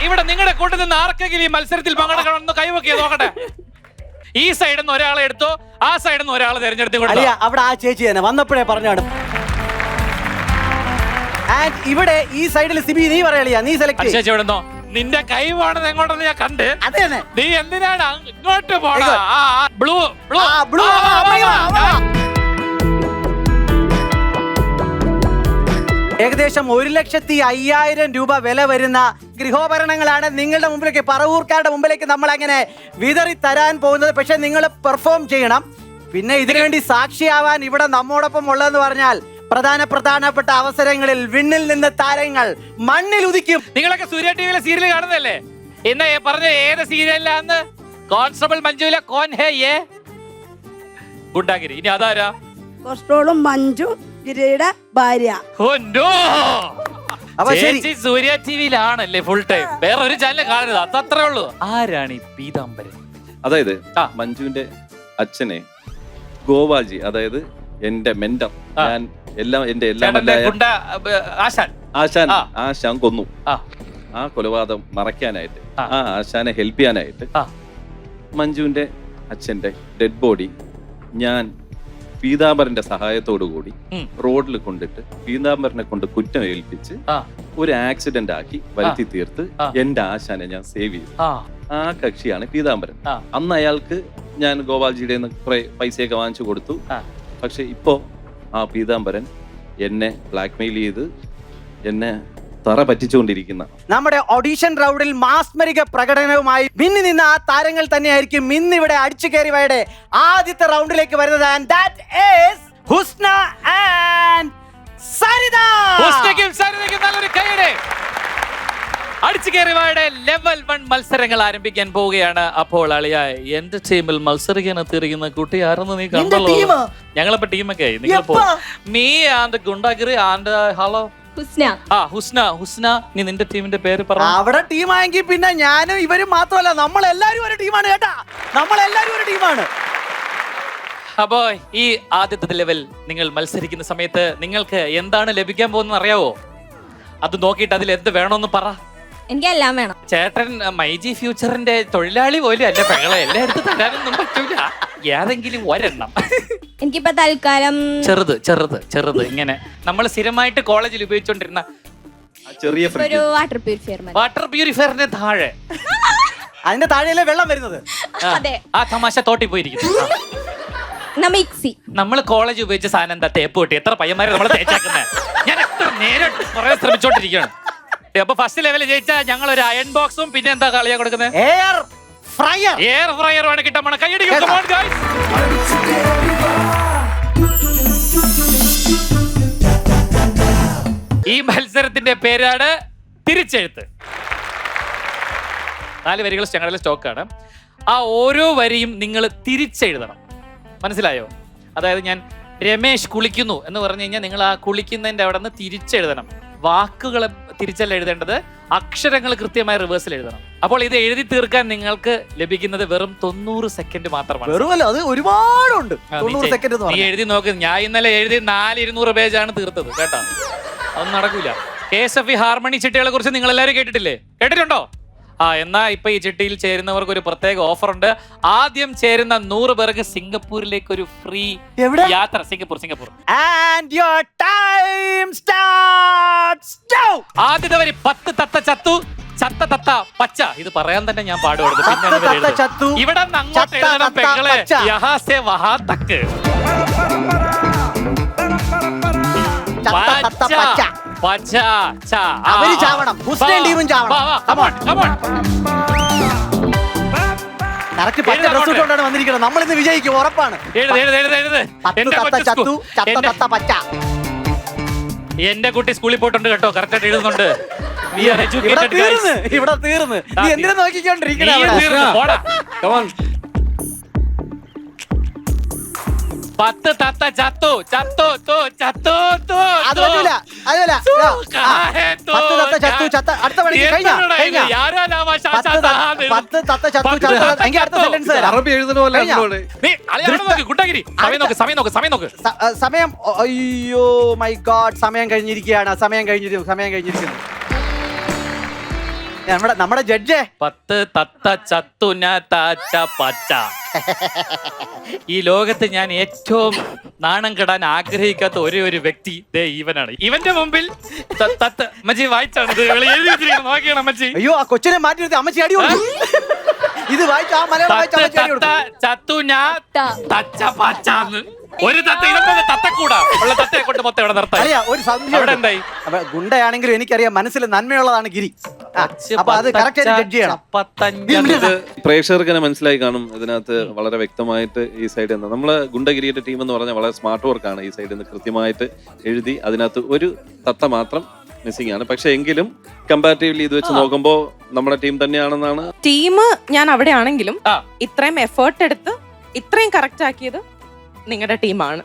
ഇവിടെ നിങ്ങളുടെ കൂട്ടത്തിൽ നിന്ന് ആർക്കെങ്കിലും ഈ മത്സരത്തിൽ പങ്കെടുക്കണമെന്ന് കൈവക്കിയ നോക്കട്ടെ. ഈ സൈഡിൽ നിന്ന് ഒരാളെ എടുത്തോ, ആ സൈഡിൽ നിന്ന് ഒരാളെ തെരഞ്ഞെടുത്ത് കൊടുത്തോ. അവിടെ ആ ചേച്ചി തന്നെ വന്നപ്പോഴേ പറഞ്ഞാണ്. ആൻഡ് ഇവിടെ ഈ സൈഡിൽ സിബി നീ പറയാ, നീ സെലക്ട് ചേച്ചി എവിടെന്നോ നിന്റെ കൈവാണെന്ന് എങ്ങോട്ടെന്ന് ഞാൻ കണ്ട്. അതെ തന്നെ. നീ എന്തിനാണ് ഇങ്ങോട്ട് പോണ? Blue blue blue. ഏകദേശം 1,05,000 രൂപ വില വരുന്ന ഗൃഹോപകരണങ്ങളാണ് നിങ്ങളുടെ മുമ്പിലേക്ക്, പറവൂർക്കാരുടെ മുമ്പിലേക്ക് നമ്മൾ അങ്ങനെ വിതറി തരാൻ പോകുന്നത്. പക്ഷെ നിങ്ങൾ പെർഫോം ചെയ്യണം. പിന്നെ ഇതിനുവേണ്ടി സാക്ഷിയാവാൻ ഇവിടെ നമ്മോടൊപ്പം ഉള്ളതെന്ന് പറഞ്ഞാൽ പ്രധാനപ്പെട്ട അവസരങ്ങളിൽ വിണ്ണിൽ നിന്ന് താരങ്ങൾ മണ്ണിൽ ഉദിക്കും. നിങ്ങളൊക്കെ സൂര്യ ടിവിയിലെ സീരിയൽ കാണുന്നതല്ലേ? ഇന്ന് പറഞ്ഞ ഏത് സീരിയലാന്ന്? കോൺസ്റ്റബിൾ മഞ്ജുവിലെ കോൻ ഹേ യേ ഗുണ്ടാഗിരി. ഇനി അതാരാ? കോൺസ്റ്റബിളും മഞ്ജു ഗിരിയുടെ ഭാര്യ. ചേച്ചി സൂര്യ ടിവിയിലാണല്ലേ ഫുൾ ടൈം, വേറെ ഒരു ചാനൽ കാണരുത്, അതത്രേ ഉള്ളൂ. ആരാണ് ഈ പീതാംബരൻ? അതായത് മഞ്ജുവിന്റെ അച്ഛനെ ഗോപാൽജി, അതായത് എന്റെ മെന്റർ, ഞാൻ എന്റെ ആശാൻ കൊന്നു. ആ കൊലപാതകം മറയ്ക്കാനായിട്ട്, ആ ആശാനെ ഹെൽപ്പ് ചെയ്യാനായിട്ട് മഞ്ജുവിന്റെ അച്ഛന്റെ ഡെഡ് ബോഡി ഞാൻ പീതാംബരന്റെ സഹായത്തോടു കൂടി റോഡിൽ കൊണ്ടിട്ട് പീതാംബരനെ കൊണ്ട് കുറ്റം ഏൽപ്പിച്ച് ഒരു ആക്സിഡന്റ് ആക്കി വരുത്തി തീർത്ത് എന്റെ ആശാനെ ഞാൻ സേവ് ചെയ്തു. ആ കക്ഷിയാണ് പീതാംബരൻ. അന്ന് അയാൾക്ക് ഞാൻ ഗോപാൽജിയുടെ കുറെ പൈസയൊക്കെ വാങ്ങിച്ചു കൊടുത്തു. പക്ഷെ ഇപ്പോ ആ പീതാംബരൻ എന്നെ ബ്ലാക്ക്മെയിൽ ചെയ്ത് എന്നെ തറ പറ്റിച്ചുകൊണ്ടിരിക്കുന്ന നമ്മുടെ ഓഡീഷൻ റൗണ്ടിൽ മാസ്മരിക പ്രകടനവുമായി മിന്നി നിന്ന ആ താരങ്ങൾ തന്നെയായിരിക്കും ഇന്ന് ഇവിടെ അടിച്ചു കയറിയവയുടെ ആദ്യത്തെ റൗണ്ടിലേക്ക് വരുന്നത്. And that is Husna and Saritha. ഹുസ്നയ്ക്കും സരിതയ്ക്കും നല്ലൊരു കൈയ്യടി. അടിച്ചു കയറിയവയുടെ ലെവൽ 1 മത്സരങ്ങൾ ആരംഭിക്കാൻ പോവുകയാണ്. അപ്പോൾ അളിയ എന്റെ ടീമിൽ മത്സരിക്കാൻ എത്തിയിരിക്കുന്ന കുട്ടി ആരെന്ന് നീ കണ്ടല്ലോ. ഞങ്ങളിപ്പോ ടീമൊക്കെ ആയി. നിങ്ങളിപ്പോ മീ ആൻഡ് ഗുണ്ടാഗിരി ആൻഡ് ഹലോ ഹുസ്ന. നീ നിന്റെ ടീമിന്റെ പേര് പറ. അവിടെ ടീമായെങ്കിൽ പിന്നെ ഞാനും ഇവരും മാത്രമല്ല, നമ്മളെല്ലാരും ഒരു ടീമാണ് കേട്ടാ, നമ്മളെല്ലാരും ഒരു ടീമാണ്. അപ്പോ ഈ ആദ്യത്തെ ലെവൽ നിങ്ങൾ മത്സരിക്കുന്ന സമയത്ത് നിങ്ങൾക്ക് എന്താണ് ലഭിക്കാൻ പോകുന്നത് അറിയാവോ? അത് നോക്കിയിട്ട് അതിൽ എന്ത് വേണമെന്ന് പറ. എനിക്കെല്ലാം വേണം. ചേട്ടൻ മൈജി ഫ്യൂച്ചറിന്റെ തൊഴിലാളി പോലും അല്ല പെങ്ങളെ, എല്ലാം എടുത്ത് തരാനൊന്നും പറ്റൂല. ഏതെങ്കിലും ഒരെണ്ണം. എനിക്കിപ്പോ തൽക്കാലം ചെറുത് ഇങ്ങനെ നമ്മൾ സ്ഥിരമായിട്ട് കോളേജിൽ ഉപയോഗിച്ചോണ്ടിരുന്ന ചെറിയ ഒരു വാട്ടർ പ്യൂരിഫയർ. വാട്ടർ പ്യൂരിഫയറിന്റെ താഴെ, അതിന്റെ താഴെയല്ലേ വെള്ളം വരുന്നത്. ആ തമാശ തോട്ടി പോയിരിക്കുന്നു. മിക്സി. നമ്മൾ കോളേജ് ഉപയോഗിച്ച സാധനം എന്താ? തേപ്പ് കൂട്ടി. എത്ര പയ്യന്മാരെ നമ്മൾ തേച്ചാക്കുന്നത്. ഞാൻ എത്ര നേരം കുറെ ശ്രമിച്ചോണ്ടിരിക്കുകയാണ്. അപ്പൊ ഫസ്റ്റ് ലെവലിൽ ജയിച്ചാൽ ഞങ്ങൾ ഒരു അയൺ ബോക്സും പിന്നെ എന്താ കളിയാ കൊടുക്കുന്നത്? എയർ ഫ്രയർ ആണ് കിട്ടാൻ പോണ. കൈയടിക്കും. ഈ മത്സരത്തിന്റെ പേരാണ് തിരിച്ചെഴുത്ത്. 4 വരികൾ ഞങ്ങളുടെ സ്റ്റോക്കാണ്. ആ ഓരോ വരിയും നിങ്ങൾ തിരിച്ചെഴുതണം. മനസ്സിലായോ? അതായത് ഞാൻ രമേശ് കുളിക്കുന്നു എന്ന് പറഞ്ഞു കഴിഞ്ഞാൽ നിങ്ങൾ ആ കുളിക്കുന്നതിന്റെ അവിടെ നിന്ന് തിരിച്ചെഴുതണം. വാക്കുകളെ തിരിച്ചല്ല എഴുതേണ്ടത്, അക്ഷരങ്ങൾ കൃത്യമായി റിവേഴ്സിൽ എഴുതണം. അപ്പോൾ ഇത് എഴുതി തീർക്കാൻ നിങ്ങൾക്ക് ലഭിക്കുന്നത് വെറും 90 സെക്കൻഡ് മാത്രമാണ്. അത് ഒരുപാടുണ്ട്. നീ എഴുതി നോക്ക്. ഞാൻ ഇന്നലെ എഴുതി 400 പേജാണ് തീർത്തത് കേട്ടോ. അതൊന്നും നടക്കൂല. KSFE ഹാർമണി ചിട്ടികളെ കുറിച്ച് നിങ്ങൾ എല്ലാവരും കേട്ടിട്ടില്ലേ? കേട്ടിട്ടുണ്ടോ? എന്നാ ഇപ്പൊ ഈ ചിട്ടിയിൽ ചേരുന്നവർക്ക് ഒരു പ്രത്യേക ഓഫർ ഉണ്ട്. ആദ്യം ചേരുന്ന 100 പേർക്ക് സിംഗപ്പൂരിലേക്ക് ഒരു ഫ്രീ യാത്ര. Singapore. And your time starts now. ആദ്യത്തെ വരി 10 തത്ത ചത്തു, ചത്ത തത്ത പച്ച. ഇത് പറയാൻ തന്നെ ഞാൻ പാടുപെടുന്നു. പിന്നെ ഇവിടെ അങ്ങോട്ട് എഴുതണം പെങ്ങളെ. യഹാ സേ വഹാ തക്ക്. അവര് ചാവണം. ഹുസ്നയും ടീമും ചാവണം. കറക്റ്റ് 10 ഡ്രസ് ഇട്ടുകൊണ്ടാണ് വന്നിരിക്കുന്നത്. നമ്മൾ ഇന്ന് വിജയിക്കും, ഉറപ്പാണ്. എന്റെ കുട്ടി സ്കൂളിൽ പോയിട്ടുണ്ട് കേട്ടോ. കറക്റ്റ് എഴുതുന്നുണ്ട്. ഇവിടെ തീർന്ന് നീ എന്തിനാ നോക്കിക്കൊണ്ടിരിക്കണേ? 10 തത്ത ചത്തു. അടുത്ത പണി കഴിഞ്ഞ 10 തത്ത ചത്തു. അറബി എഴുതുന്ന പോലെ സമയം. അയ്യോ മൈ ഗോഡ്, സമയം കഴിഞ്ഞിരിക്കുകയാണ്. നമ്മുടെ ജഡ്ജേ 10 തത്ത ചത്തുന താച്ച പച്ച. ഈ ലോകത്ത് ഞാൻ ഏറ്റവും നാണം കെടാൻ ആഗ്രഹിക്കാത്ത ഒരേ ഒരു വ്യക്തി ദേ ഇവനാണ്. ഇവന്റെ മുമ്പിൽ അമ്മച്ചി വായിച്ചാണ് ഇത് എഴുതി വെച്ചിരിക്കുന്നത്. നോക്കിയാണ് അമ്മച്ചി. അയ്യോ ആ കൊച്ചിനെ മാറ്റി നിർത്തി അമ്മച്ചി അടി കൊടുക്കും. ഇത് വായിച്ച ആ മലയാളം വായിച്ച അമ്മച്ചി അടി കൊടുക്കും. ചത്തുന തച്ച പച്ചാന്ന് ഒരു തത്ത ഇതൊക്കെ തത്തക്കൂടാ ഉള്ള തത്തയെ കൊണ്ട് മൊത്തം ഇവിടെ നിർത്താം. അറിയാ ഒരു സംശയം എന്തായി ഗുണ്ടയാണെങ്കിലും എനിക്കറിയാം മനസ്സിൽ നന്മയുള്ളതാണ് ഗിരി. അപ്പൊ അത് കറക്റ്റ് ആയിട്ട് ജഡ്ജ് ചെയ്യണം. പ്രേക്ഷകർക്ക് തന്നെ മനസ്സിലായി കാണും ഇതിനകത്ത് വളരെ വ്യക്തമായിട്ട് ഈ സൈഡിൽ നിന്ന് നമ്മള് ഗുണ്ടഗിരിയുടെ ടീം എന്ന് പറഞ്ഞാൽ വളരെ സ്മാർട്ട് വർക്കാണ്. ഈ സൈഡിൽ നിന്ന് കൃത്യമായിട്ട് എഴുതി അതിനകത്ത് ഒരു തത്ത മാത്രം മിസ്സിംഗ് ആണ്. പക്ഷെ എങ്കിലും കമ്പാരിറ്റീവ്ലി ഇത് വെച്ച് നോക്കുമ്പോൾ നമ്മുടെ ടീം തന്നെയാണെന്നാണ്. ടീം ഞാൻ അവിടെ ആണെങ്കിലും ഇത്രയും എഫേർട്ട് എടുത്ത് ഇത്രയും കറക്റ്റ് ആക്കിയത് നിങ്ങളുടെ ടീമാണ്.